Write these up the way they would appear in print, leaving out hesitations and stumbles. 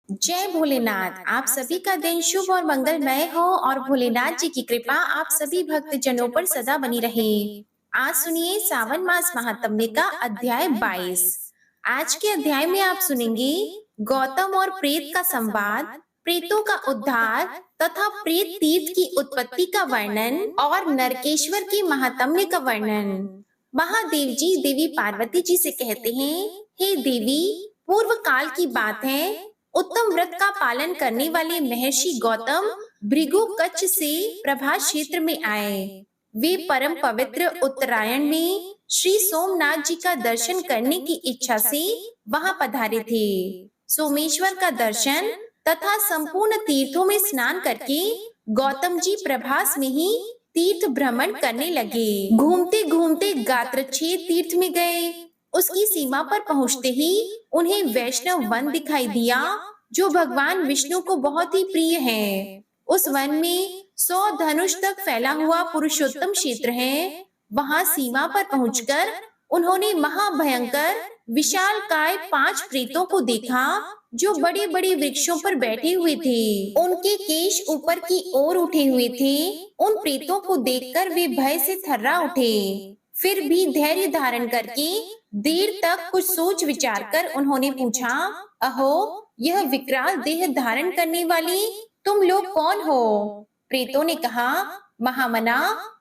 जय भोलेनाथ। आप सभी का दिन शुभ और मंगलमय हो और भोलेनाथ जी की कृपा आप सभी भक्त जनों पर सदा बनी रहे। आज सुनिए सावन मास महात्म्य का अध्याय 22। आज के अध्याय में आप सुनेंगे गौतम और प्रेत का संवाद, प्रेतों का उद्धार तथा प्रेत तीर्थ की उत्पत्ति का वर्णन और नरकेश्वर के महात्म्य का वर्णन। महादेव जी देवी पार्वती जी से कहते हैं, हे देवी, पूर्व काल की बात है, उत्तम व्रत का पालन करने वाले महर्षि गौतम भृगु कच्छ से प्रभास क्षेत्र में आए। वे परम पवित्र उत्तरायण में श्री सोमनाथ जी का दर्शन करने की इच्छा से वहां पधारे थे। सोमेश्वर का दर्शन तथा संपूर्ण तीर्थों में स्नान करके गौतम जी प्रभास में ही तीर्थ भ्रमण करने लगे। घूमते घूमते गात्रच्छेद तीर्थ में गए। उसकी सीमा पर पहुंचते ही उन्हें वैष्णव वन दिखाई दिया, जो भगवान विष्णु को बहुत ही प्रिय है। उस वन में 100 धनुष तक फैला हुआ पुरुषोत्तम क्षेत्र है। वहां सीमा पर पहुंचकर उन्होंने महाभयंकर विशालकाय 5 प्रेतों को देखा, जो बड़े बड़े वृक्षों पर बैठे हुए थे। उनके केश ऊपर की ओर उठे हुए थे। उन प्रेतों को देखकर वे भय से थर्रा उठे। फिर भी धैर्य धारण करके देर तक कुछ सोच विचार कर उन्होंने पूछा, अहो, यह विकराल देह धारण करने वाले तुम लोग कौन हो? प्रेतों ने कहा, महामना,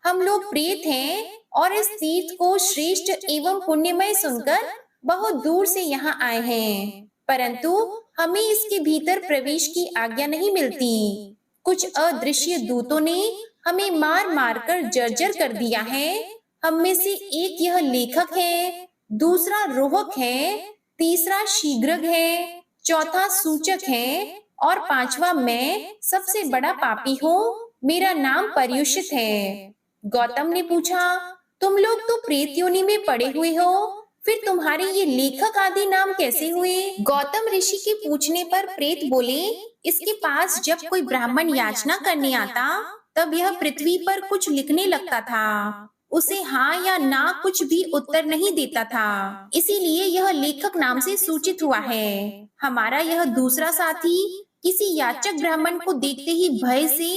हम लोग प्रेत हैं और इस तीर्थ को श्रेष्ठ एवं पुण्यमय सुनकर बहुत दूर से यहाँ आए हैं, परंतु हमें इसके भीतर प्रवेश की आज्ञा नहीं मिलती। कुछ अदृश्य दूतों ने हमें मार मार कर जर्जर कर दिया है। हम में से एक यह लेखक है, दूसरा रोहक है, तीसरा शीघ्रग है, चौथा सूचक है और पांचवा मैं सबसे बड़ा पापी हूँ। मेरा नाम पर्युषित है। गौतम ने पूछा, तुम लोग तो प्रेत योनि में पड़े हुए हो, फिर तुम्हारे ये लेखक आदि नाम कैसे हुए? गौतम ऋषि के पूछने पर प्रेत बोले, इसके पास जब कोई ब्राह्मण याचना करने आता, तब यह पृथ्वी पर कुछ लिखने लगता था। उसे हाँ या ना कुछ भी उत्तर नहीं देता था, इसीलिए यह लेखक नाम से सूचित हुआ है। हमारा यह दूसरा साथी किसी याचक ब्राह्मण को देखते ही भय से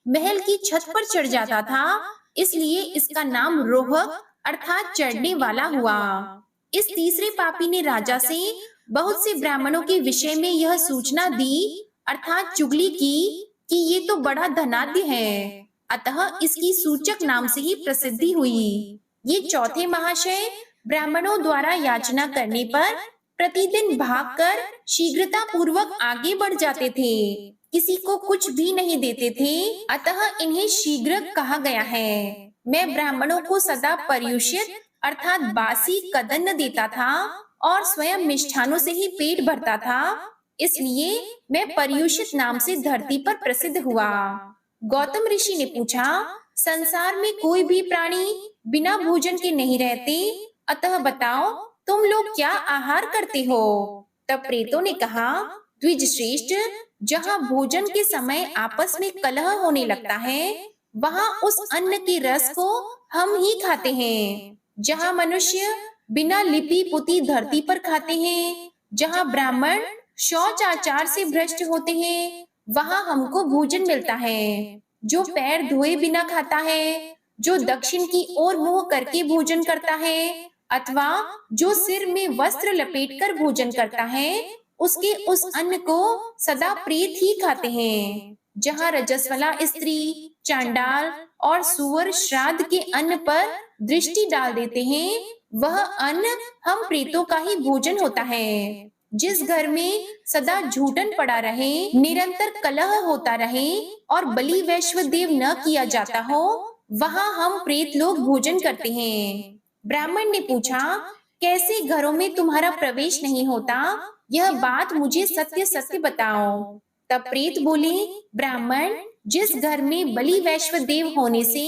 महल की छत पर चढ़ जाता था, इसलिए इसका नाम रोहक अर्थात चढ़ने वाला हुआ। इस तीसरे पापी ने राजा से बहुत से ब्राह्मणों के विषय में यह सूचना दी अर्थात चुगली की कि ये तो बड़ा धनाढ्य है, अतः इसकी सूचक नाम से ही प्रसिद्धि हुई। ये चौथे महाशय ब्राह्मणों द्वारा याचना करने पर प्रतिदिन भागकर शीघ्रता पूर्वक आगे बढ़ जाते थे, किसी को कुछ भी नहीं देते थे, अतः इन्हें शीघ्र कहा गया है। मैं ब्राह्मणों को सदा पर्युषित अर्थात बासी कदन्न देता था और स्वयं मिष्ठानों से ही पेट भरता था, इसलिए मैं पर्युषित नाम से धरती पर प्रसिद्ध हुआ। गौतम ऋषि ने पूछा, संसार में कोई भी प्राणी बिना भोजन के नहीं रहते, अतः बताओ तुम लोग क्या आहार करते हो? तब प्रेतों ने कहा, द्विज श्रेष्ठ, जहाँ भोजन के समय आपस में कलह होने लगता है, वहाँ उस अन्न के रस को हम ही खाते हैं। जहाँ मनुष्य बिना लिपि पुती धरती पर खाते हैं, जहाँ ब्राह्मण शौच आचार से भ्रष्ट होते हैं, वहाँ हमको भोजन मिलता है। जो पैर धोए बिना खाता है, जो दक्षिण की ओर मुंह करके भोजन करता है, अथवा जो सिर में वस्त्र लपेटकर भोजन करता है, उसके उस अन्न को सदा प्रेत ही खाते हैं। जहाँ रजस्वला स्त्री, चांडाल और सुअर श्राद्ध के अन्न पर दृष्टि डाल देते हैं, वह अन्न हम प्रेतों का ही भोजन होता है। जिस घर में सदा झूठन पड़ा रहे, निरंतर कलह होता रहे और बलि वैश्वदेव न किया जाता हो, वहाँ हम प्रेत लोग भोजन करते हैं। ब्राह्मण ने पूछा, कैसे घरों में तुम्हारा प्रवेश नहीं होता? यह बात मुझे सत्य सत्य बताओ। तब प्रेत बोले, ब्राह्मण, जिस घर में बलि वैश्वदेव होने से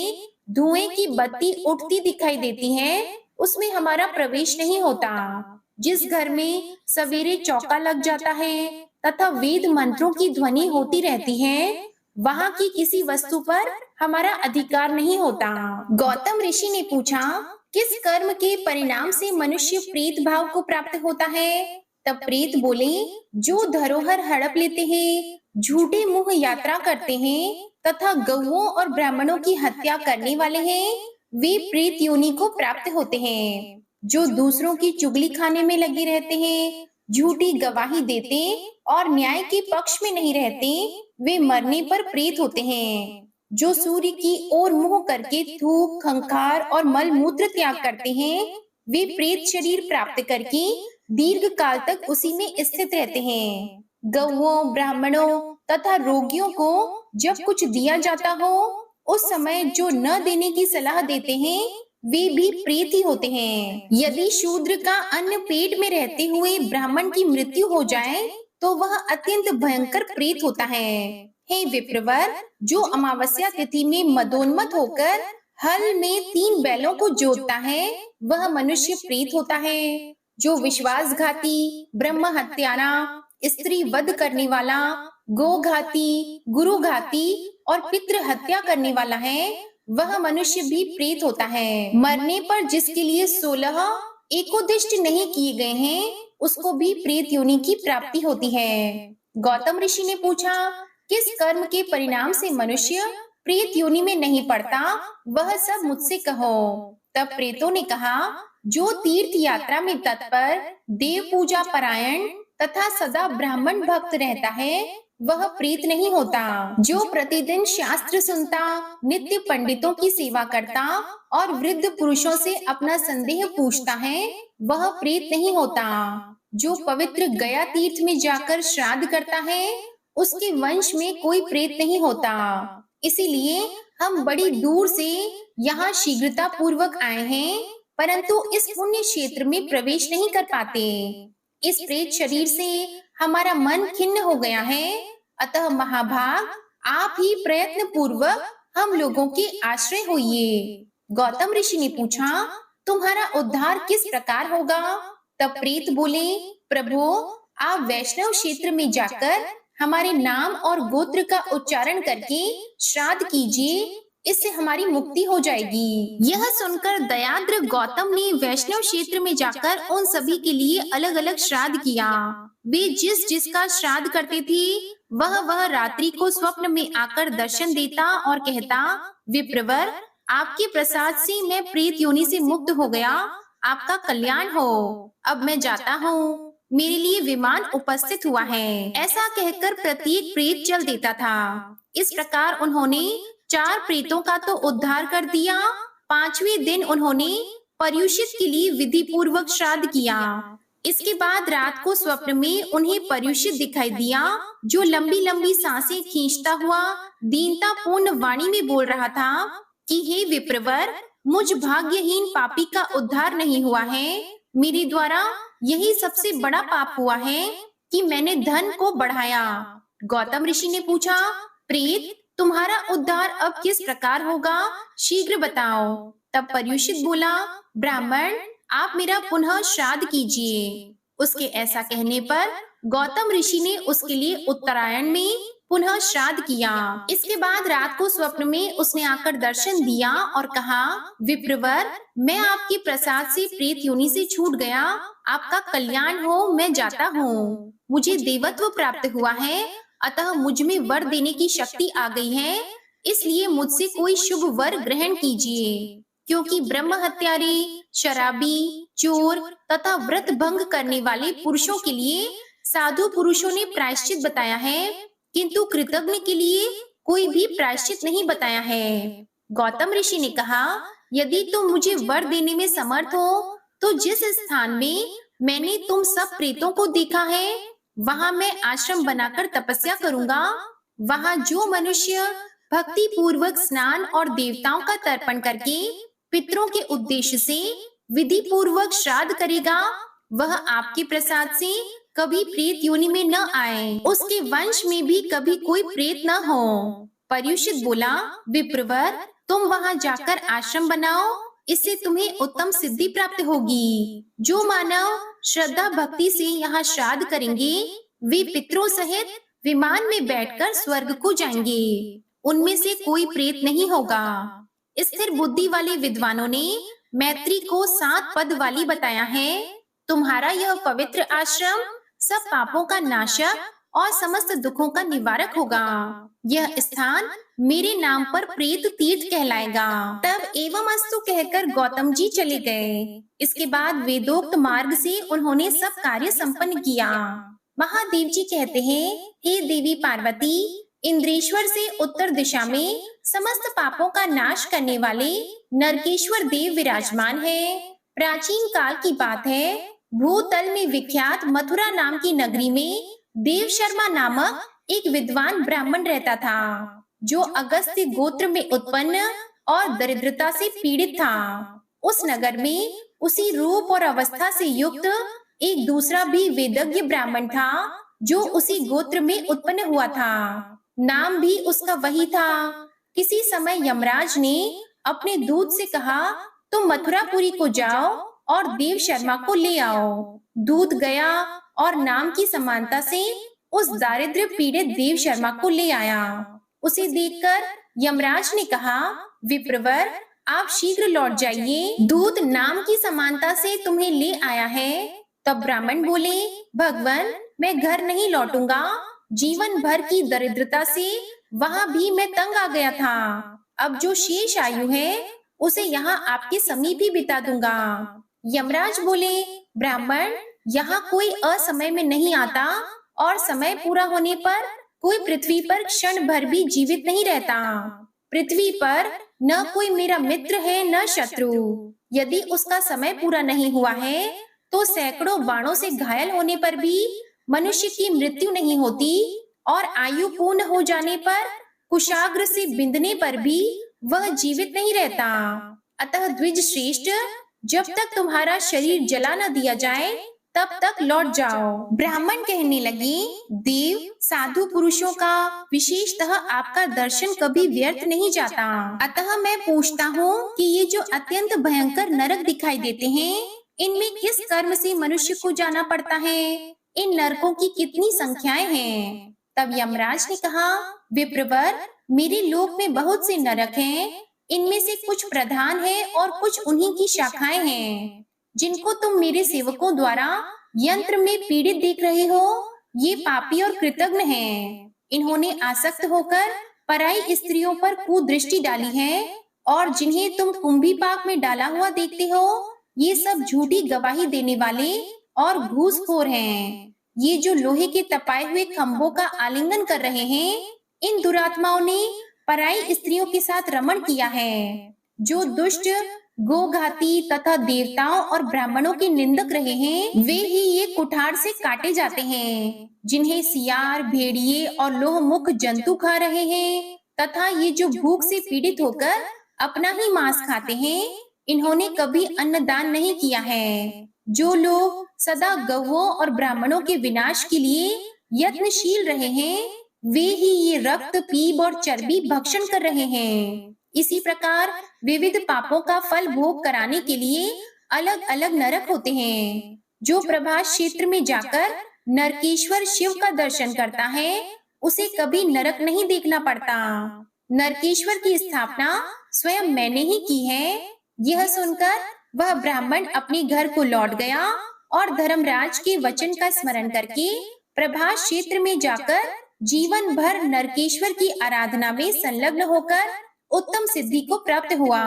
धुएं की बत्ती उठती दिखाई देती है, उसमें हमारा प्रवेश नहीं होता। जिस घर में सवेरे चौका लग जाता है तथा वेद मंत्रों की ध्वनि होती रहती है, वहाँ की किसी वस्तु पर हमारा अधिकार नहीं होता। गौतम ऋषि ने पूछा, किस कर्म के परिणाम से मनुष्य प्रीत भाव को प्राप्त होता है? तब प्रेत बोले, जो धरोहर हड़प लेते हैं, झूठे मुंह यात्रा करते हैं तथा गौओं और ब्राह्मणों की हत्या करने वाले हैं, वे प्रेत योनि को प्राप्त होते हैं। जो दूसरों की चुगली खाने में लगे रहते हैं, झूठी गवाही देते और न्याय के पक्ष में नहीं रहते, वे मरने पर प्रेत होते हैं। जो सूर्य की ओर मुंह करके थूक, खंखार और मल मूत्र त्याग करते हैं, वे प्रेत शरीर प्राप्त करके दीर्घ काल तक उसी में स्थित रहते हैं। गौओं, ब्राह्मणों तथा रोगियों को जब कुछ दिया जाता हो, उस समय जो न देने की सलाह देते हैं, वे भी प्रेत ही होते हैं। यदि शूद्र का अन्न पेट में रहते हुए ब्राह्मण की मृत्यु हो जाए, तो वह अत्यंत भयंकर प्रेत होता है। हे विप्रवर, जो अमावस्या तिथि में मदोन्मत्त होकर हल में 3 बैलों को जोतता है, वह मनुष्य प्रेत होता है। जो विश्वासघाती, ब्रह्म हत्यारा, स्त्री वध करने वाला, गोघाती, गुरुघाती और पितृ हत्या करने वाला है, वह मनुष्य भी प्रेत होता है। मरने पर जिसके लिए 16 एकोदिष्ट नहीं किए गए हैं, उसको भी प्रेत योनि की प्राप्ति होती है। गौतम ऋषि ने पूछा, किस कर्म के परिणाम से मनुष्य प्रेत योनि में नहीं पड़ता, वह सब मुझसे कहो। तब प्रेतों ने कहा, जो तीर्थ यात्रा में तत्पर, देव पूजा परायण तथा सदा ब्राह्मण भक्त रहता है, वह प्रेत नहीं होता। जो प्रतिदिन शास्त्र सुनता, नित्य पंडितों की सेवा करता और वृद्ध पुरुषों से अपना संदेह पूछता है, वह प्रेत नहीं होता। जो पवित्र गया तीर्थ में जाकर श्राद्ध करता है, उसके वंश में कोई प्रेत नहीं होता। इसीलिए हम बड़ी दूर से यहाँ शीघ्रता पूर्वक आए हैं, परंतु इस पुण्य क्षेत्र में प्रवेश नहीं कर पाते। इस प्रेत शरीर से हमारा मन खिन्न हो गया है, अतः महाभाग, आप ही प्रयत्न पूर्वक हम लोगों के आश्रय होइए। गौतम ऋषि ने पूछा, तुम्हारा उद्धार किस प्रकार होगा? तब प्रेत बोले, प्रभु, आप वैष्णव क्षेत्र में जाकर हमारे नाम और गोत्र का उच्चारण करके श्राद्ध कीजिए, इससे हमारी मुक्ति हो जाएगी। यह सुनकर दयाद्र गौतम ने वैष्णव क्षेत्र में जाकर उन सभी के लिए अलग अलग श्राद्ध किया। वे जिस जिसका श्राद्ध करते थे, वह रात्रि को स्वप्न में आकर दर्शन देता और कहता, विप्रवर, आपके प्रसाद से मैं प्रेत योनि से मुक्त हो गया, आपका कल्याण हो। अब मैं जाता हूँ, मेरे लिए विमान उपस्थित हुआ है। ऐसा कहकर प्रत्येक प्रेत चल देता था। इस प्रकार उन्होंने 4 प्रेतों का तो उद्धार कर दिया। 5वें दिन उन्होंने पर्युषित के लिए विधि पूर्वक श्राद्ध किया। इसके बाद रात को स्वप्न में उन्हें पर्युषित दिखाई दिया, जो लंबी लंबी सांसें खींचता हुआ दीनता पूर्ण वाणी में बोल रहा था कि हे विप्रवर, मुझ भाग्यहीन पापी का उद्धार नहीं हुआ है। मेरे द्वारा यही सबसे बड़ा पाप हुआ है कि मैंने धन को बढ़ाया। गौतम ऋषि ने पूछा, प्रेत, तुम्हारा उद्धार अब किस प्रकार होगा, शीघ्र बताओ। तब पर्युषित बोला, ब्राह्मण, आप मेरा पुनः श्राद्ध कीजिए। उसके ऐसा कहने पर गौतम ऋषि ने उसके लिए उत्तरायण में पुनः श्राद्ध किया। इसके बाद रात को स्वप्न में उसने आकर दर्शन दिया और कहा, विप्रवर, मैं आपके प्रसाद से प्रेत योनि से छूट गया, आपका कल्याण हो, मैं जाता हूँ। मुझे देवत्व प्राप्त हुआ है, अतः मुझ में वर देने की शक्ति आ गई है, इसलिए मुझसे कोई शुभ वर ग्रहण कीजिए। क्योंकि ब्रह्म हत्यारे, शराबी, चोर तथा व्रत भंग करने वाले पुरुषों के लिए साधु पुरुषों ने प्रायश्चित बताया है, किंतु कृतज्ञ के लिए कोई भी प्रायश्चित नहीं बताया है। गौतम ऋषि ने कहा, यदि तुम मुझे वर देने में समर्थ हो, तो जिस स्थान में मैंने तुम सब प्रेतों को देखा है, वहाँ मैं आश्रम बनाकर तपस्या करूंगा। वहाँ जो मनुष्य भक्ति पूर्वक स्नान और देवताओं का तर्पण करके पितरों के उद्देश्य से विधि पूर्वक श्राद्ध करेगा, वह आपके प्रसाद से कभी प्रेत योनि में न आए, उसके वंश में भी कभी कोई प्रेत न हो। पर्युषित बोला, विप्रवर, तुम वहाँ जाकर आश्रम बनाओ, इससे तुम्हें उत्तम सिद्धि प्राप्त होगी। जो मानव श्रद्धा भक्ति से यहाँ श्राद्ध करेंगे, वे पितरों सहित विमान में बैठकर स्वर्ग को जाएंगे। उनमें से कोई प्रेत नहीं होगा। स्थिर बुद्धि वाले विद्वानों ने मैत्री को 7 पद वाली बताया है। तुम्हारा यह पवित्र आश्रम सब पापों का नाशक और समस्त दुखों का निवारक होगा। यह स्थान मेरे नाम पर प्रेत तीर्थ कहलाएगा। तब एवं अस्तु कहकर गौतम जी चले गए। इसके बाद वेदोक्त मार्ग से उन्होंने सब कार्य संपन्न किया। महादेव जी कहते हैं, हे देवी पार्वती, इंद्रेश्वर से उत्तर दिशा में समस्त पापों का नाश करने वाले नरकेश्वर देव विराजमान है। प्राचीन काल की बात है, भूतल में विख्यात मथुरा नाम की नगरी में देव शर्मा नामक एक विद्वान ब्राह्मण रहता था, जो अगस्त्य गोत्र में उत्पन्न और दरिद्रता से पीड़ित था। उस नगर में उसी रूप और अवस्था से युक्त एक दूसरा भी वेदज्ञ ब्राह्मण था, जो उसी गोत्र में उत्पन्न हुआ था। नाम भी उसका वही था। किसी समय यमराज ने अपने दूत से कहा, तुम मथुरापुरी को जाओ और देव शर्मा को ले आओ। दूत गया और नाम की समानता से उस दारिद्र्य पीड़ित देव शर्मा को ले आया। उसे देखकर यमराज ने कहा, विप्रवर, आप शीघ्र लौट जाइए, दूत नाम की समानता से तुम्हें ले आया है। तब ब्राह्मण बोले, भगवान, मैं घर नहीं लौटूंगा। जीवन भर की दरिद्रता से वहां भी मैं तंग आ गया था। अब जो शेष आयु है उसे यहाँ आपके समीप ही बिता दूंगा। यमराज बोले, ब्राह्मण, यहाँ कोई असमय में नहीं आता और समय पूरा होने पर कोई पृथ्वी पर क्षण भर भी जीवित नहीं रहता। पृथ्वी पर न कोई मेरा मित्र है न शत्रु। यदि उसका समय पूरा नहीं हुआ है तो सैकड़ों बाणों से घायल होने पर भी मनुष्य की मृत्यु नहीं होती, और आयु पूर्ण हो जाने पर कुशाग्र से बिंदने पर भी वह जीवित नहीं रहता। अतः द्विज श्रेष्ठ, जब तक तुम्हारा शरीर जला न दिया जाए तब तक लौट जाओ। ब्राह्मण कहने लगे, देव, साधु पुरुषों का, विशेषतः आपका दर्शन कभी व्यर्थ नहीं जाता। अतः मैं पूछता हूँ कि ये जो अत्यंत भयंकर नरक दिखाई देते हैं, इनमें किस कर्म से मनुष्य को जाना पड़ता है? इन नरकों की कितनी संख्याएं हैं? तब यमराज ने कहा, विप्रवर, मेरे लोक में बहुत से नरक हैं। इनमें से कुछ प्रधान हैं और कुछ उन्हीं की शाखाएं हैं, जिनको तुम मेरे सेवकों द्वारा यंत्र में पीड़ित देख रहे हो। ये पापी और कृतघ्न हैं। इन्होंने आसक्त होकर पराई स्त्रियों पर कुदृष्टि डाली है, और जिन्हें तुम कुंभीपाक में डाला हुआ देखते हो, ये सब झूठी गवाही देने वाले और घूसखोर हैं। ये जो लोहे के तपाए हुए खंभों का आलिंगन कर रहे हैं, इन दुरात्माओं ने पराई स्त्रियों के साथ रमण किया है। जो दुष्ट, गोघाती तथा देवताओं और ब्राह्मणों के निंदक रहे हैं, वे ही ये कुठार से काटे जाते हैं। जिन्हें सियार, भेड़िए और लोहमुख जंतु खा रहे हैं, तथा ये जो भूख से पीड़ित होकर अपना ही मांस खाते हैं, इन्होंने कभी अन्नदान नहीं किया है। जो लोग सदा गौओं और ब्राह्मणों के विनाश के लिए यत्नशील रहे हैं, वे ही ये रक्त, पीप और चर्बी भक्षण कर रहे हैं। इसी प्रकार विविध पापों का फल भोग कराने के लिए अलग अलग नरक होते हैं। जो प्रभास क्षेत्र में जाकर नरकेश्वर शिव का दर्शन करता है, उसे कभी नरक नहीं देखना पड़ता। नरकेश्वर की स्थापना स्वयं मैंने ही की है। यह सुनकर वह ब्राह्मण अपने घर को लौट गया और धर्मराज के वचन का स्मरण करके प्रभास क्षेत्र में जाकर जीवन भर नरकेश्वर की आराधना में संलग्न होकर उत्तम सिद्धि को प्राप्त हुआ।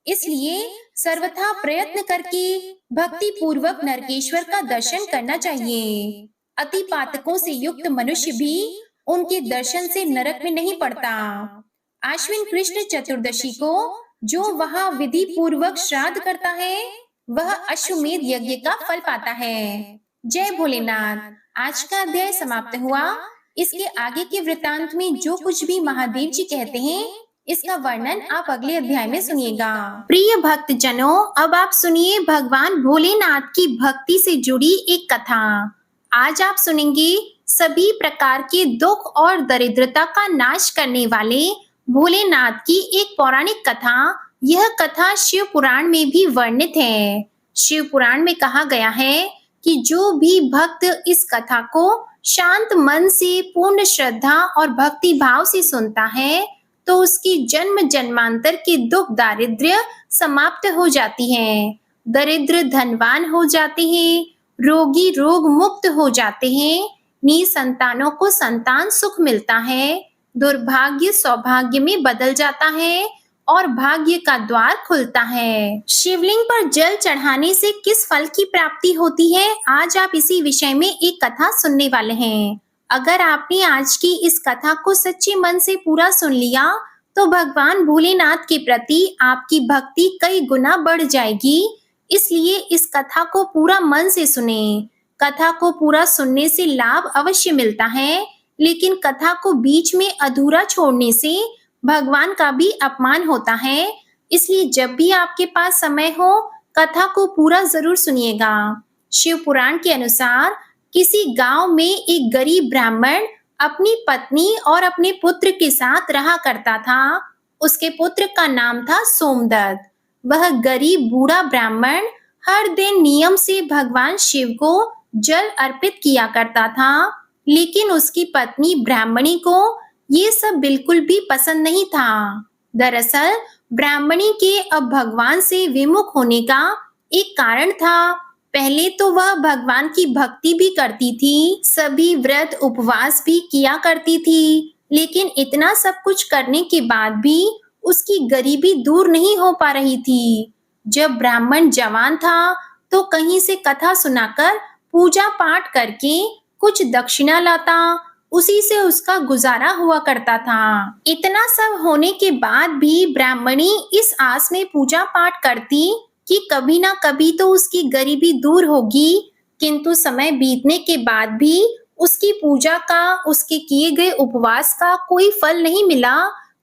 इसलिए सर्वथा प्रयत्न करके भक्ति पूर्वक नरकेश्वर का दर्शन करना चाहिए। अति पातकों से युक्त मनुष्य भी उनके दर्शन से नरक में नहीं पड़ता। आश्विन कृष्ण चतुर्दशी को जो वहाँ विधि पूर्वक श्राद्ध करता है, वह अश्वमेध यज्ञ का फल पाता है। जय भोलेनाथ। आज का अध्याय समाप्त हुआ। इसके आगे के वृतांत में जो कुछ भी महादेव जी कहते हैं, इसका वर्णन आप अगले अध्याय में सुनिएगा। प्रिय भक्त जनों, अब आप सुनिए भगवान भोलेनाथ की भक्ति से जुड़ी एक कथा। आज आप सुनेंगे सभी प्रकार के दुख और दरिद्रता का नाश करने वाले भोलेनाथ की एक पौराणिक कथा। यह कथा शिव पुराण में भी वर्णित है। शिव पुराण में कहा गया है कि जो भी भक्त इस कथा को शांत मन से, पूर्ण श्रद्धा और भक्ति भाव से सुनता है, तो उसकी जन्म जन्मांतर की दुख दारिद्र्य समाप्त हो जाती है। दरिद्र धनवान हो जाते हैं, रोगी रोग मुक्त हो जाते हैं, निसंतानों को संतान सुख मिलता है, दुर्भाग्य सौभाग्य में बदल जाता है और भाग्य का द्वार खुलता है। शिवलिंग पर जल चढ़ाने से किस फल की प्राप्ति होती है? आज आप इसी विषय में एक कथा सुनने वाले हैं। अगर आपने आज की इस कथा को सच्चे मन से पूरा सुन लिया, तो भगवान भोलेनाथ के प्रति आपकी भक्ति कई गुना बढ़ जाएगी। इसलिए इस कथा को पूरा मन से सुने। कथा को पूरा सुनने से लाभ अवश्य मिलता है, लेकिन कथा को बीच में अधूरा छोड़ने से भगवान का भी अपमान होता है। इसलिए जब भी आपके पास समय हो, कथा को पूरा जरूर सुनिएगा। शिव पुराण के अनुसार किसी गांव में एक गरीब ब्राह्मण अपनी पत्नी और अपने पुत्र के साथ रहा करता था। उसके पुत्र का नाम था सोमदत्त। वह गरीब बूढ़ा ब्राह्मण हर दिन नियम से भगवान शिव को जल अर्पित किया करता था, लेकिन उसकी पत्नी ब्राह्मणी को ये सब बिल्कुल भी पसंद नहीं था। दरअसल ब्राह्मणी के अब भगवान से विमुख होने का एक कारण था। पहले तो वह भगवान की भक्ति भी करती थी, सभी व्रत उपवास भी किया करती थी, लेकिन इतना सब कुछ करने के बाद भी उसकी गरीबी दूर नहीं हो पा रही थी। जब ब्राह्मण जवान था, तो कहीं से कथा सुनाकर पूजा पाठ करके कुछ दक्षिणा लाता, उसी से उसका गुजारा हुआ करता था। इतना सब होने के बाद भी ब्राह्मणी इस आस में पूजा पाठ करती कि कभी ना कभी तो उसकी गरीबी दूर होगी, किंतु समय बीतने के बाद भी उसकी पूजा का, उसके किए गए उपवास का कोई फल नहीं मिला,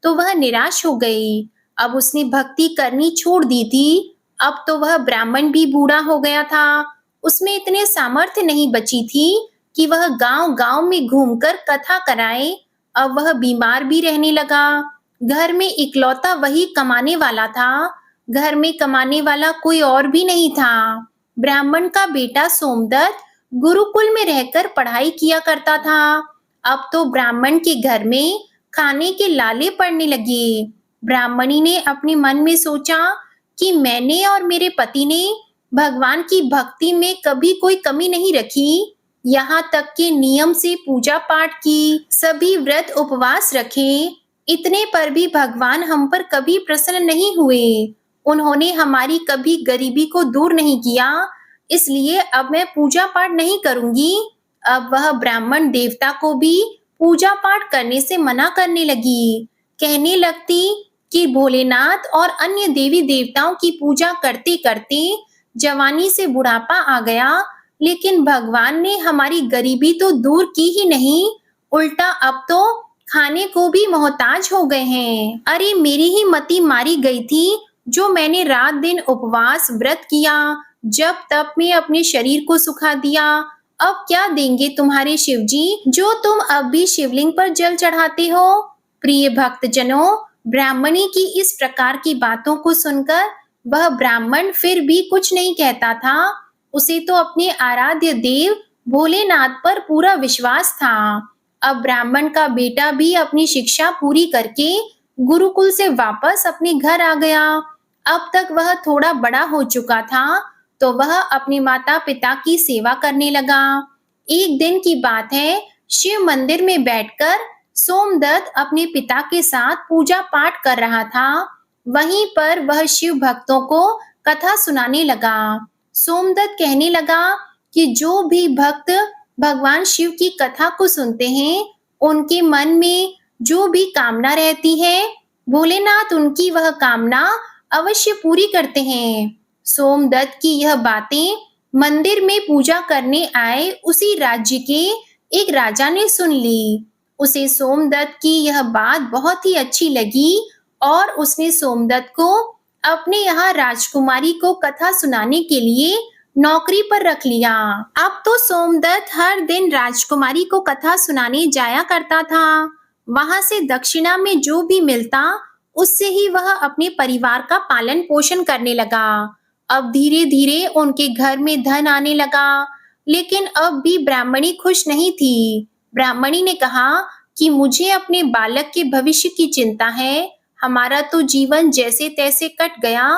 तो वह निराश हो गई। अब उसने भक्ति करनी छोड़ दी थी। अब तो वह ब्राह्मण भी बूढ़ा हो गया था। उसमें इतने सामर्थ्य नहीं बची थी कि वह गांव-गांव में घूमकर कथा कराए। अब वह बीमार भी रहने लगा। घर में इकलौता वही कमाने वाला था। घर में कमाने वाला कोई और भी नहीं था। ब्राह्मण का बेटा सोमदत्त गुरुकुल में रहकर पढ़ाई किया करता था। अब तो ब्राह्मण के घर में खाने के लाले पड़ने लगे। ब्राह्मणी ने अपने मन में सोचा कि मैंने और मेरे पति ने भगवान की भक्ति में कभी कोई कमी नहीं रखी। यहाँ तक कि नियम से पूजा पाठ की, सभी व्रत उपवास रखे, इतने पर भी भगवान हम पर कभी प्रसन्न नहीं हुए। उन्होंने हमारी कभी गरीबी को दूर नहीं किया, इसलिए अब मैं पूजा पाठ नहीं करूंगी। अब वह ब्राह्मण देवता को भी पूजा पाठ करने से मना करने लगी। कहने लगती कि भोलेनाथ और अन्य देवी देवताओं की पूजा करते करते जवानी से बुढ़ापा आ गया, लेकिन भगवान ने हमारी गरीबी तो दूर की ही नहीं, उल्टा अब तो खाने को भी मोहताज हो गए हैं। अरे मेरी ही मति मारी गई थी, जो मैंने रात दिन उपवास व्रत किया, जब तप में अपने शरीर को सुखा दिया। अब क्या देंगे तुम्हारे शिवजी, जो तुम अब भी शिवलिंग पर जल चढ़ाते हो? प्रिय भक्तजनों, ब्राह्मणी की इस प्रकार की बातों को सुनकर वह ब्राह्मण फिर भी कुछ नहीं कहता था। उसे तो अपने आराध्य देव भोलेनाथ पर पूरा विश्वास था। अब ब्राह्मण का बेटा भी अपनी शिक्षा पूरी करके गुरुकुल से वापस अपने घर आ गया। अब तक वह थोड़ा बड़ा हो चुका था, तो वह अपने माता पिता की सेवा करने लगा। एक दिन की बात है, शिव मंदिर में बैठकर सोमदत्त अपने पिता के साथ पूजा पाठ कर रहा था। वहीं पर वह शिव भक्तों को कथा सुनाने लगा। सोमदत्त कहने लगा कि जो भी भक्त भगवान शिव की कथा को सुनते हैं, उनके मन में जो भी कामना रहती है, भोलेनाथ उनकी वह कामना अवश्य पूरी करते हैं। सोमदत्त की यह बातें मंदिर में पूजा करने आए उसी राज्य के एक राजा ने सुन ली। उसे सोमदत्त की यह बात बहुत ही अच्छी लगी और उसने सोमदत्त को अपने यहाँ राजकुमारी को कथा सुनाने के लिए नौकरी पर रख लिया। अब तो सोमदत्त हर दिन राजकुमारी को कथा सुनाने जाया करता था। वहां से दक्षिणा में जो भी मिलता, उससे ही वह अपने परिवार का पालन पोषण करने लगा। अब धीरे धीरे उनके घर में धन आने लगा, लेकिन अब भी ब्राह्मणी खुश नहीं थी। ब्राह्मणी ने कहा कि मुझे अपने बालक के भविष्य की चिंता है। हमारा तो जीवन जैसे तैसे कट गया,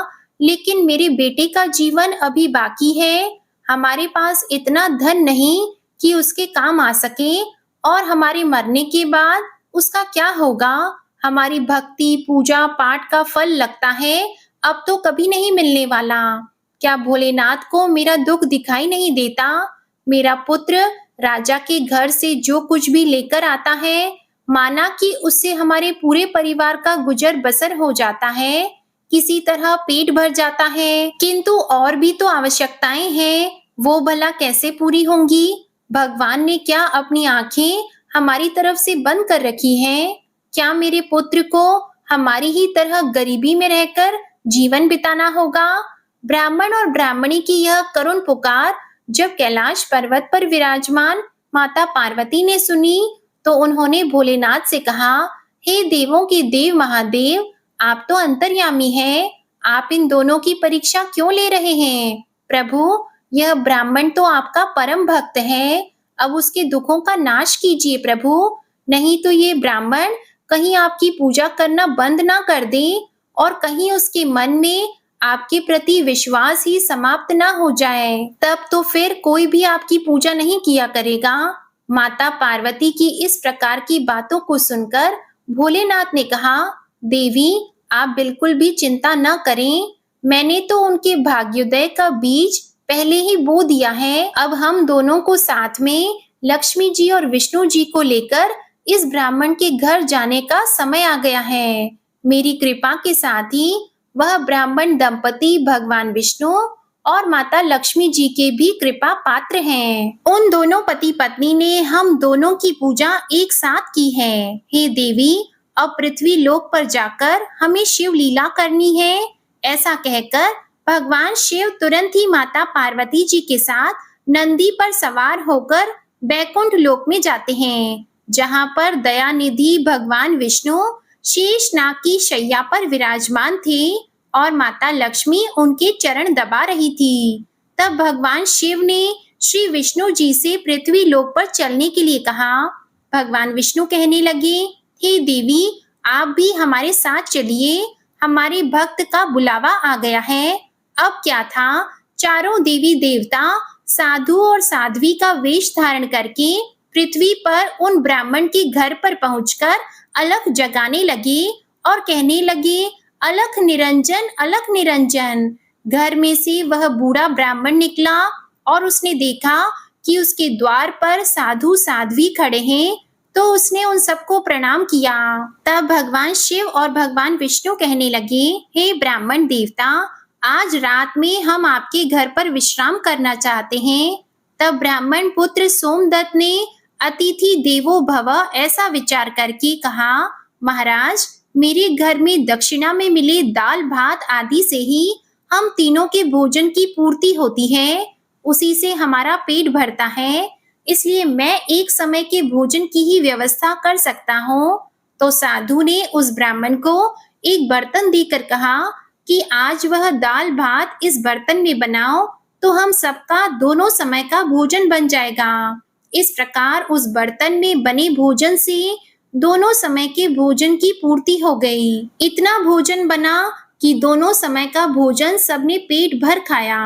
लेकिन मेरे बेटे का जीवन अभी बाकी है। हमारे पास इतना धन नहीं कि उसके काम आ सके, और हमारे मरने के बाद उसका क्या होगा? हमारी भक्ति, पूजा, पाठ का फल लगता है अब तो कभी नहीं मिलने वाला। क्या भोलेनाथ को मेरा दुख दिखाई नहीं देता? मेरा पुत्र राजा के घर से जो कुछ भी लेकर आता है, माना कि उससे हमारे पूरे परिवार का गुजर बसर हो जाता है, किसी तरह पेट भर जाता है, किंतु और भी तो आवश्यकताएं हैं, वो भला कैसे पूरी होंगी? भगवान ने क्या अपनी आंखें हमारी तरफ से बंद कर रखी हैं? क्या मेरे पुत्र को हमारी ही तरह गरीबी में रहकर जीवन बिताना होगा? ब्राह्मण और ब्राह्मणी की यह करुण पुकार जब कैलाश पर्वत पर विराजमान माता पार्वती ने सुनी, तो उन्होंने भोलेनाथ से कहा, हे देवों के देव महादेव, आप तो अंतर्यामी हैं, आप इन दोनों की परीक्षा क्यों ले रहे हैं? प्रभु, यह ब्राह्मण तो आपका परम भक्त है, अब उसके दुखों का नाश कीजिए प्रभु, नहीं तो ये ब्राह्मण कहीं आपकी पूजा करना बंद ना कर दे, और कहीं उसके मन में आपके प्रति विश्वास ही समाप्त ना हो जाए, तब तो फिर कोई भी आपकी पूजा नहीं किया करेगा। माता पार्वती की इस प्रकार की बातों को सुनकर भोलेनाथ ने कहा, देवी, आप बिल्कुल भी चिंता न करें, मैंने तो उनके भाग्योदय का बीज पहले ही बो दिया है। अब हम दोनों को साथ में लक्ष्मी जी और विष्णु जी को लेकर इस ब्राह्मण के घर जाने का समय आ गया है। मेरी कृपा के साथ ही वह ब्राह्मण दंपति भगवान विष्णु और माता लक्ष्मी जी के भी कृपा पात्र हैं। उन दोनों पति पत्नी ने हम दोनों की पूजा एक साथ की है। हे देवी, अब पृथ्वी लोक पर जाकर हमें शिव लीला करनी है। ऐसा कहकर भगवान शिव तुरंत ही माता पार्वती जी के साथ नंदी पर सवार होकर बैकुंठ लोक में जाते हैं, जहाँ पर दयानिधि भगवान विष्णु शेषनाग की शैया पर विराजमान थे और माता लक्ष्मी उनके चरण दबा रही थी। तब भगवान शिव ने श्री विष्णु जी से पृथ्वी लोक पर चलने के लिए कहा। भगवान विष्णु कहने लगे, हे देवी, आप भी हमारे साथ चलिए, हमारे भक्त का बुलावा आ गया है। अब क्या था, चारों देवी देवता साधु और साध्वी का वेश धारण करके पृथ्वी पर उन ब्राह्मण के घर पर पहुंचकर अलख जगाने लगे और कहने लगे, अलख निरंजन, अलख निरंजन। घर में से वह बूढ़ा ब्राह्मण निकला और उसने देखा कि उसके द्वार पर साधु साध्वी खड़े हैं, तो उसने उन सबको प्रणाम किया। तब भगवान शिव और भगवान विष्णु कहने लगे, हे ब्राह्मण देवता, आज रात में हम आपके घर पर विश्राम करना चाहते हैं। तब ब्राह्मण पुत्र सोमदत्त ने अतिथि देवो भव ऐसा विचार करके कहा, महाराज, मेरे घर में दक्षिणा में मिले दाल भात आदि से ही हम तीनों के भोजन की पूर्ति होती है, उसी से हमारा पेट भरता है, इसलिए मैं एक समय के भोजन की ही व्यवस्था कर सकता हूँ। तो साधु ने उस ब्राह्मण को एक बर्तन देकर कहा कि आज वह दाल भात इस बर्तन में बनाओ, तो हम सबका दोनों समय का भोजन बन जाएगा। इस प्रकार उस बर्तन में बने भोजन से दोनों समय के भोजन की पूर्ति हो गई। इतना भोजन बना कि दोनों समय का भोजन सबने पेट भर खाया।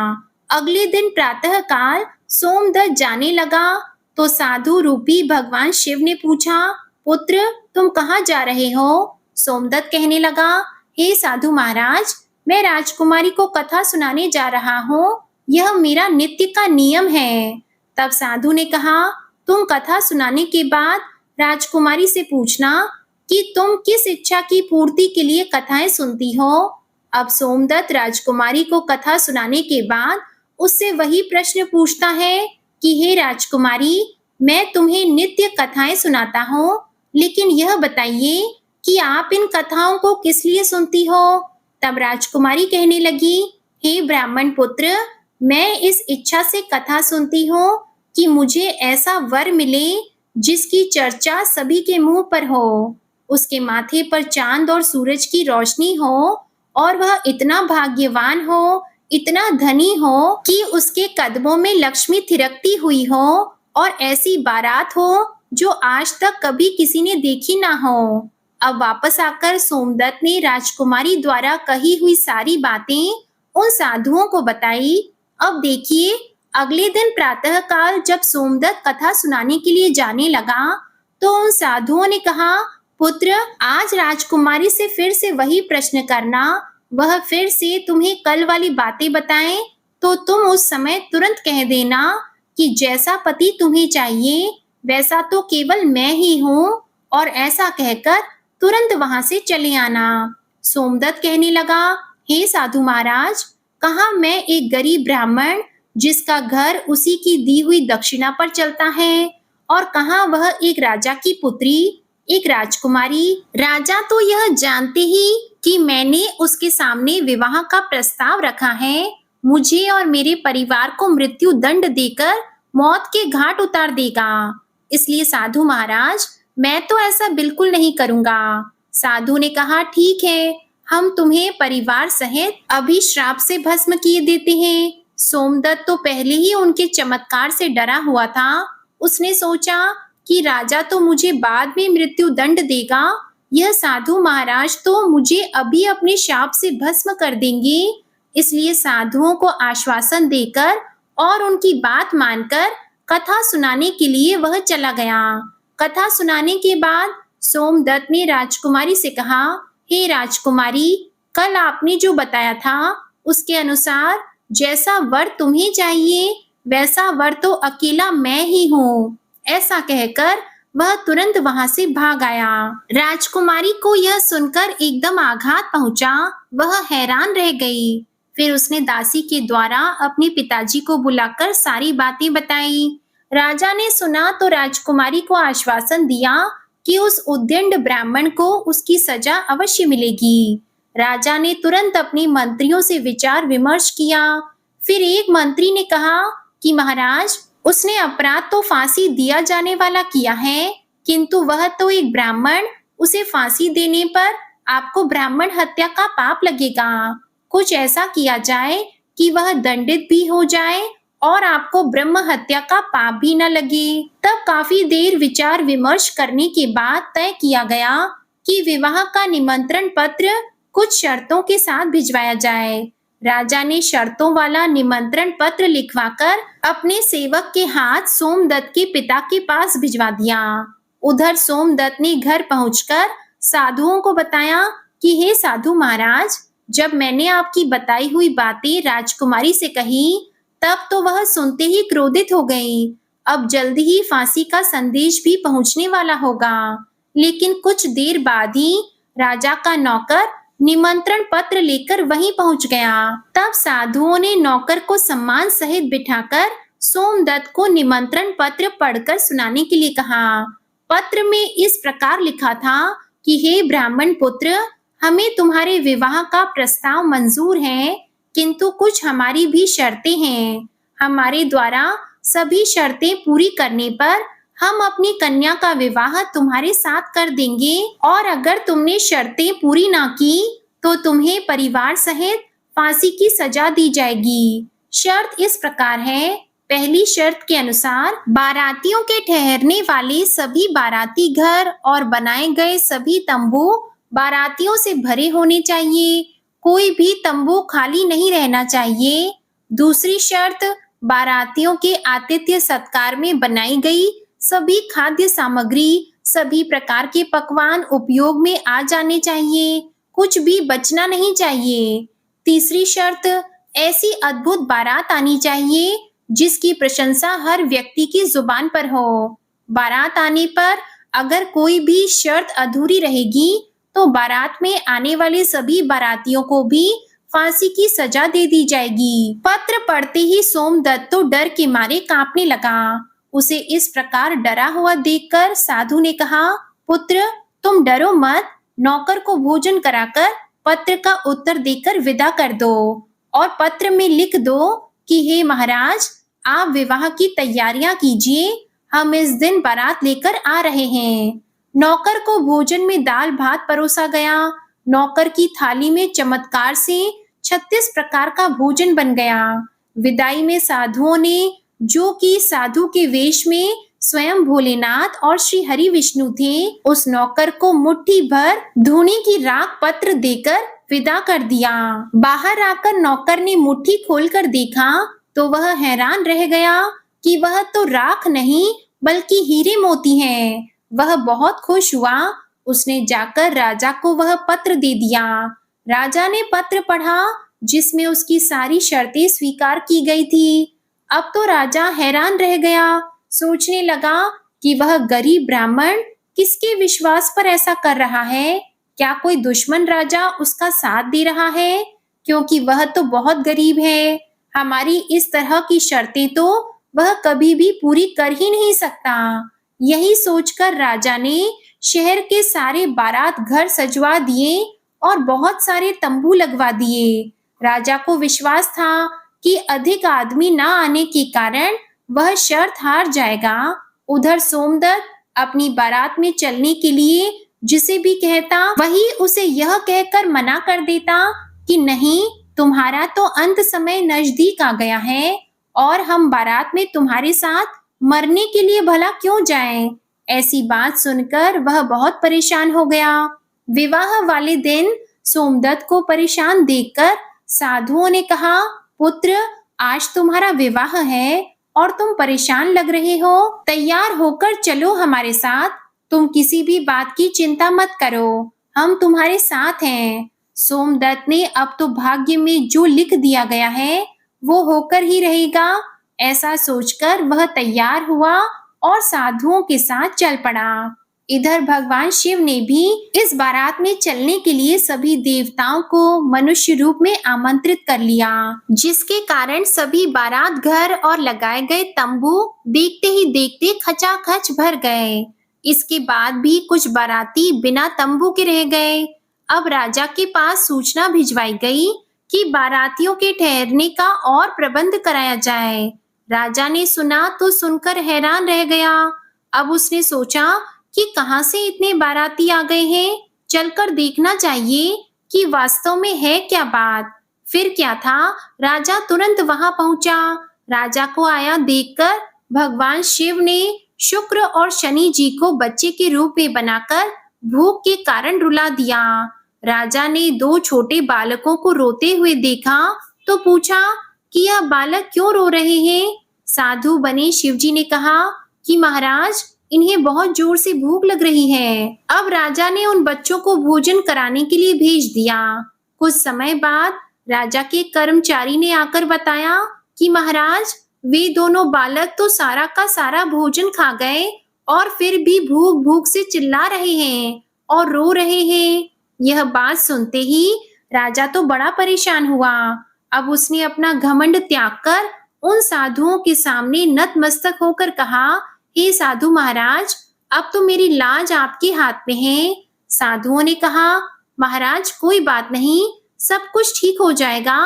अगले दिन प्रातः काल सोमदत्त जाने लगा, तो साधु रूपी भगवान शिव ने पूछा, पुत्र, तुम कहाँ जा रहे हो? सोमदत्त कहने लगा, हे साधु महाराज, मैं राजकुमारी को कथा सुनाने जा रहा हूँ, यह मेरा नित्य का नियम है। तब साधु ने कहा, तुम कथा सुनाने के बाद राजकुमारी से पूछना कि तुम किस इच्छा की पूर्ति के लिए कथाएं सुनती हो। अब सोमदत्त राजकुमारी को कथा सुनाने के बाद उससे वही प्रश्न पूछता है कि हे राजकुमारी, मैं तुम्हें नित्य कथाएं सुनाता हूँ, लेकिन यह बताइए कि आप इन कथाओं को किस लिए सुनती हो। तब राजकुमारी कहने लगी, हे ब्राह्मण पुत्र, मैं इस इच्छा से कथा सुनती हूँ कि मुझे ऐसा वर मिले जिसकी चर्चा सभी के मुंह पर हो, उसके माथे पर चांद और सूरज की रोशनी हो, और वह इतना भाग्यवान हो, इतना धनी हो कि उसके कदमों में लक्ष्मी थिरकती हुई हो, और ऐसी बारात हो जो आज तक कभी किसी ने देखी ना हो। अब वापस आकर सोमदत्त ने राजकुमारी द्वारा कही हुई सारी बातें उन साधुओं को बताई। अब देखिए, अगले दिन प्रातःकाल जब सोमदत्त कथा सुनाने के लिए जाने लगा, तो उन साधुओं ने कहा, पुत्र, आज राजकुमारी से फिर से वही प्रश्न करना। वह फिर से तुम्हें कल वाली बातें बताएं, तो तुम उस समय तुरंत कह देना कि जैसा पति तुम्हें चाहिए, वैसा तो केवल मैं ही हूँ, और ऐसा कहकर तुरंत वहां से चले आना। सोमदत्त कहने लगा, हे साधु महाराज, कहाँ मैं एक गरीब ब्राह्मण जिसका घर उसी की दी हुई दक्षिणा पर चलता है, और कहाँ वह एक राजा की पुत्री, एक राजकुमारी। राजा तो यह जानते ही कि मैंने उसके सामने विवाह का प्रस्ताव रखा है, मुझे और मेरे परिवार को मृत्यु दंड देकर मौत के घाट उतार देगा। इसलिए साधु महाराज, मैं तो ऐसा बिल्कुल नहीं करूंगा। साधु ने कहा, ठीक है, हम तुम्हें परिवार सहित अभी श्राप से भस्म किए देते हैं। सोमदत्त तो पहले ही उनके चमत्कार से डरा हुआ था। उसने सोचा कि राजा तो मुझे बाद में मृत्यु दंड देगा, यह साधु महाराज तो मुझे अभी अपने शाप से भस्म कर देंगे। इसलिए साधुओं को आश्वासन देकर और उनकी बात मानकर कथा सुनाने के लिए वह चला गया। कथा सुनाने के बाद सोमदत्त ने राजकुमारी से कहा, हे राजकुमारी, कल आपने जो बताया था उसके अनुसार जैसा वर तुम्हें चाहिए वैसा वर तो अकेला मैं ही हूँ। ऐसा कहकर वह तुरंत वहां से भाग आया। राजकुमारी को यह सुनकर एकदम आघात पहुंचा। वह हैरान रह गई। फिर उसने दासी के द्वारा अपने पिताजी को बुलाकर सारी बातें बताई। राजा ने सुना तो राजकुमारी को आश्वासन दिया कि उस उद्दंड ब्राह्मण को उसकी सजा अवश्य मिलेगी। राजा ने तुरंत अपने मंत्रियों से विचार विमर्श किया। फिर एक मंत्री ने कहा कि महाराज, उसने अपराध तो फांसी दिया जाने वाला किया है, किंतु वह तो एक ब्राह्मण, उसे फांसी देने पर आपको ब्राह्मण हत्या का पाप लगेगा। कुछ ऐसा किया जाए कि वह दंडित भी हो जाए और आपको ब्रह्म हत्या का पाप भी न लगे। तब काफी देर विचार विमर्श करने के बाद तय किया गया कि विवाह का निमंत्रण पत्र कुछ शर्तों के साथ भिजवाया जाए। राजा ने शर्तों वाला निमंत्रण पत्र लिखवाकर अपने सेवक के हाथ सोमदत्त के पिता के पास भिजवा दिया। उधर सोमदत्त ने घर पहुंचकर साधुओं को बताया कि हे साधु महाराज, जब मैंने आपकी बताई हुई बातें राजकुमारी से कही, तब तो वह सुनते ही क्रोधित हो गई। अब जल्दी ही फांसी का संदेश भी पहुंचने वाला होगा। लेकिन कुछ देर बाद ही राजा का नौकर निमंत्रण पत्र लेकर वहीं पहुंच गया। तब साधुओं ने नौकर को सम्मान सहित बिठाकर सोमदत्त को निमंत्रण पत्र पढ़कर सुनाने के लिए कहा। पत्र में इस प्रकार लिखा था कि हे ब्राह्मण पुत्र, हमें तुम्हारे विवाह का प्रस्ताव मंजूर है, किंतु कुछ हमारी भी शर्तें हैं। हमारे द्वारा सभी शर्तें पूरी करने पर हम अपनी कन्या का विवाह तुम्हारे साथ कर देंगे, और अगर तुमने शर्तें पूरी ना की तो तुम्हें परिवार सहित फांसी की सजा दी जाएगी। शर्त इस प्रकार है, पहली शर्त के अनुसार बारातियों के ठहरने वाले सभी बाराती घर और बनाए गए सभी तंबू बारातियों से भरे होने चाहिए, कोई भी तंबू खाली नहीं रहना चाहिए। दूसरी शर्त, बारातियों के आतिथ्य सत्कार में बनाई गई सभी खाद्य सामग्री, सभी प्रकार के पकवान उपयोग में आ जाने चाहिए, कुछ भी बचना नहीं चाहिए। तीसरी शर्त, ऐसी अद्भुत बारात आनी चाहिए जिसकी प्रशंसा हर व्यक्ति की जुबान पर हो। बारात आने पर अगर कोई भी शर्त अधूरी रहेगी तो बारात में आने वाले सभी बारातियों को भी फांसी की सजा दे दी जाएगी। पत्र पढ़ते ही सोमदत्त तो डर के मारे कांपने लगा। उसे इस प्रकार डरा हुआ देखकर साधु ने कहा, पुत्र, तुम डरो मत, नौकर को भोजन कराकर पत्र का उत्तर देकर विदा कर दो, और पत्र में लिख दो कि हे महाराज, आप विवाह की तैयारियां कीजिए, हम इस दिन बारात लेकर आ रहे हैं। नौकर को भोजन में दाल भात परोसा गया। नौकर की थाली में चमत्कार से 36 प्रकार का भोजन बन गया। विदाई में साधुओं ने, जो कि साधु के वेश में स्वयं भोलेनाथ और श्री हरि विष्णु थे, उस नौकर को मुट्ठी भर धूनी की राख पत्र देकर विदा कर दिया। बाहर आकर नौकर ने मुट्ठी खोलकर देखा तो वह हैरान रह गया कि वह तो राख नहीं बल्कि हीरे मोती हैं। वह बहुत खुश हुआ। उसने जाकर राजा को वह पत्र दे दिया। राजा ने पत्र पढ़ा जिसमें उसकी सारी शर्तें स्वीकार की गई थी। अब तो राजा हैरान रह गया। सोचने लगा कि वह गरीब ब्राह्मण किसके विश्वास पर ऐसा कर रहा है। क्या कोई दुश्मन राजा उसका साथ दे रहा है? क्योंकि वह तो बहुत गरीब है। हमारी इस तरह की शर्तें तो वह कभी भी पूरी कर ही नहीं सकता। यही सोचकर राजा ने शहर के सारे बारात घर सजवा दिए और बहुत सारे तंबू लगवा दिए। राजा को विश्वास था कि अधिक आदमी न आने के कारण वह शर्त हार जाएगा। उधर सोमदत्त अपनी बारात में चलने के लिए जिसे भी कहता वही उसे यह कहकर मना कर देता कि नहीं, तुम्हारा तो अंत समय नजदीक आ गया है और हम बारात में तुम्हारे साथ मरने के लिए भला क्यों जाएं? ऐसी बात सुनकर वह बहुत परेशान हो गया। विवाह वाले दिन सोमदत्त को परेशान देखकर साधुओं ने कहा, पुत्र, आज तुम्हारा विवाह है और तुम परेशान लग रहे हो। तैयार होकर चलो हमारे साथ। तुम किसी भी बात की चिंता मत करो, हम तुम्हारे साथ हैं। सोमदत्त ने अब तो भाग्य में जो लिख दिया गया है वो होकर ही रहेगा, ऐसा सोचकर वह तैयार हुआ और साधुओं के साथ चल पड़ा। इधर भगवान शिव ने भी इस बारात में चलने के लिए सभी देवताओं को मनुष्य रूप में आमंत्रित कर लिया, जिसके कारण सभी बारात घर और लगाए गए तंबू देखते ही देखते खचाखच भर गए। इसके बाद भी कुछ बाराती बिना तंबू के रह गए। अब राजा के पास सूचना भिजवाई गई कि बारातियों के ठहरने का और प्रबंध कराया जाए। राजा ने सुना तो सुनकर हैरान रह गया। अब उसने सोचा कि कहां से इतने बाराती आ गए हैं, चलकर देखना चाहिए कि वास्तव में है क्या बात। फिर क्या था, राजा तुरंत वहां पहुंचा। राजा को आया देखकर भगवान शिव ने शुक्र और शनि जी को बच्चे के रूप में बनाकर भूख के कारण रुला दिया। राजा ने दो छोटे बालकों को रोते हुए देखा तो पूछा कि यह बालक क्यों रो रहे हैं। साधु बने शिवजी ने कहा कि महाराज, इन्हें बहुत जोर से भूख लग रही है। अब राजा ने उन बच्चों को भोजन कराने के लिए भेज दिया। कुछ समय बाद राजा के कर्मचारी ने आकर बताया कि महाराज, वे दोनों बालक तो सारा का सारा भोजन खा गए और फिर भी भूख भूख से चिल्ला रहे हैं और रो रहे हैं। यह बात सुनते ही राजा तो बड़ा परेशान हुआ। अब उसने अपना घमंड त्याग कर उन साधुओं के सामने नतमस्तक होकर कहा, हे साधु महाराज, अब तो मेरी लाज आपके हाथ में है। साधुओं ने कहा, महाराज कोई बात नहीं, सब कुछ ठीक हो जाएगा।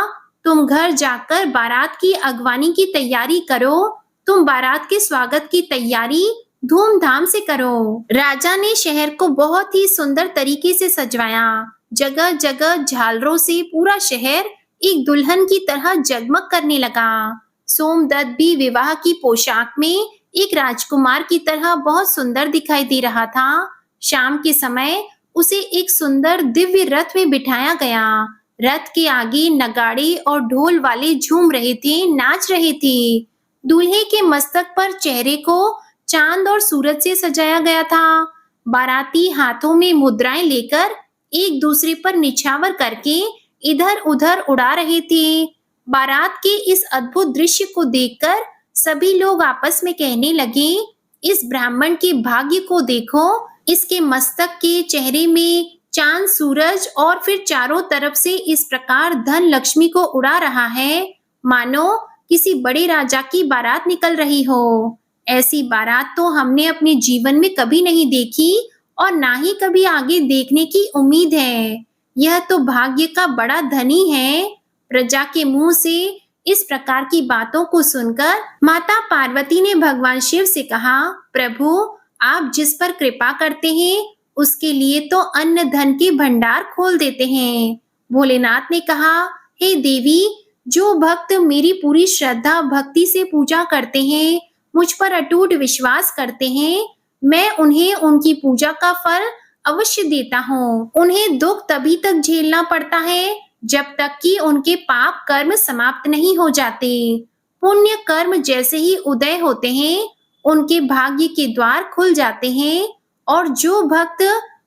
तुम घर जाकर बारात की अगवानी की तैयारी करो। तुम बारात के स्वागत की तैयारी धूमधाम से करो। राजा ने शहर को बहुत ही सुंदर तरीके से सजवाया। जगह जगह झालरों से पूरा शहर एक दुल्हन की तरह जगमग करने लगा। सोमदत्त भी विवाह की पोशाक में एक राजकुमार की तरह बहुत सुंदर दिखाई दे रहा था। शाम के समय उसे एक सुंदर दिव्य रथ में बिठाया गया। रथ के आगे नगाड़े और ढोल वाले झूम रहे थे, नाच रहे थे। दूल्हे के मस्तक पर चेहरे को चांद और सूरज से सजाया गया था। बाराती हाथों में मुद्राएं लेकर एक दूसरे पर निछावर करके इधर उधर उड़ा रहे थे। बारात के इस अद्भुत दृश्य को देखकर सभी लोग आपस में कहने लगे, इस ब्राह्मण के भाग्य को देखो। इसके मस्तक के चेहरे में चांद सूरज और फिर चारों तरफ से इस प्रकार धन लक्ष्मी को उड़ा रहा है, मानो किसी बड़े राजा की बारात निकल रही हो। ऐसी बारात तो हमने अपने जीवन में कभी नहीं देखी और ना ही कभी आगे देखने की उम्मीद है। यह तो भाग्य का बड़ा धनी है। प्रजा के मुंह से इस प्रकार की बातों को सुनकर माता पार्वती ने भगवान शिव से कहा, प्रभु, आप जिस पर कृपा करते हैं उसके लिए तो अन्न धन के भंडार खोल देते हैं। भोलेनाथ ने कहा, हे देवी, जो भक्त मेरी पूरी श्रद्धा भक्ति से पूजा करते हैं, मुझ पर अटूट विश्वास करते हैं, मैं उन्हें उनकी पूजा का फल अवश्य देता हूँ। उन्हें दुख तभी तक झेलना पड़ता है जब तक कि उनके पाप कर्म समाप्त नहीं हो जाते। पुण्य कर्म जैसे ही उदय होते हैं, उनके भाग्य के द्वार खुल जाते हैं और जो भक्त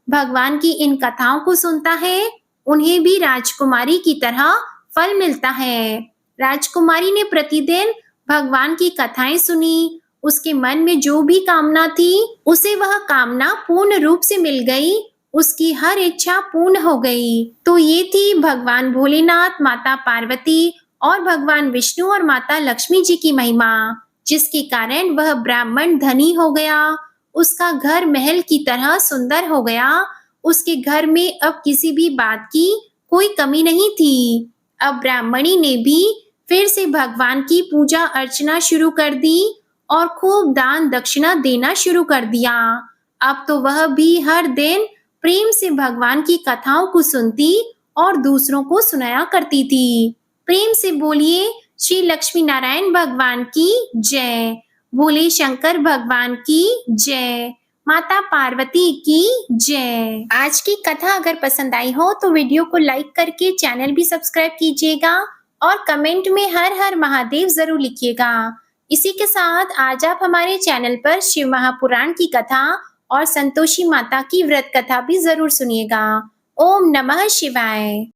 भगवान की इन कथाओं को सुनता है, उन्हें भी राजकुमारी की तरह फल मिलता है। राजकुमारी ने प्रतिदिन भगवान की कथाएं सुनी। उसके मन में जो भी कामना थी, उसे वह कामना पूर्ण रूप से मिल गई। उसकी हर इच्छा पूर्ण हो गई। तो ये थी भगवान भोलेनाथ, माता पार्वती और भगवान विष्णु और माता लक्ष्मी जी की महिमा, जिसके कारण वह ब्राह्मण धनी हो गया। उसका घर महल की तरह सुंदर हो गया। उसके घर में अब किसी भी बात की कोई कमी नहीं थी। अब ब्राह्मणी ने भी फिर से भगवान की पूजा अर्चना शुरू कर दी और खूब दान दक्षिणा देना शुरू कर दिया। अब तो वह भी हर दिन प्रेम से भगवान की कथाओं को सुनती और दूसरों को सुनाया करती थी। प्रेम से बोलिए श्री लक्ष्मी नारायण भगवान की जय, भोले शंकर भगवान की जय, माता पार्वती की जय। आज की कथा अगर पसंद आई हो तो वीडियो को लाइक करके चैनल भी सब्सक्राइब कीजिएगा और कमेंट में हर हर महादेव जरूर लिखिएगा। इसी के साथ आज आप हमारे चैनल पर शिव महापुराण की कथा और संतोषी माता की व्रत कथा भी जरूर सुनिएगा। ओम नमः शिवाय।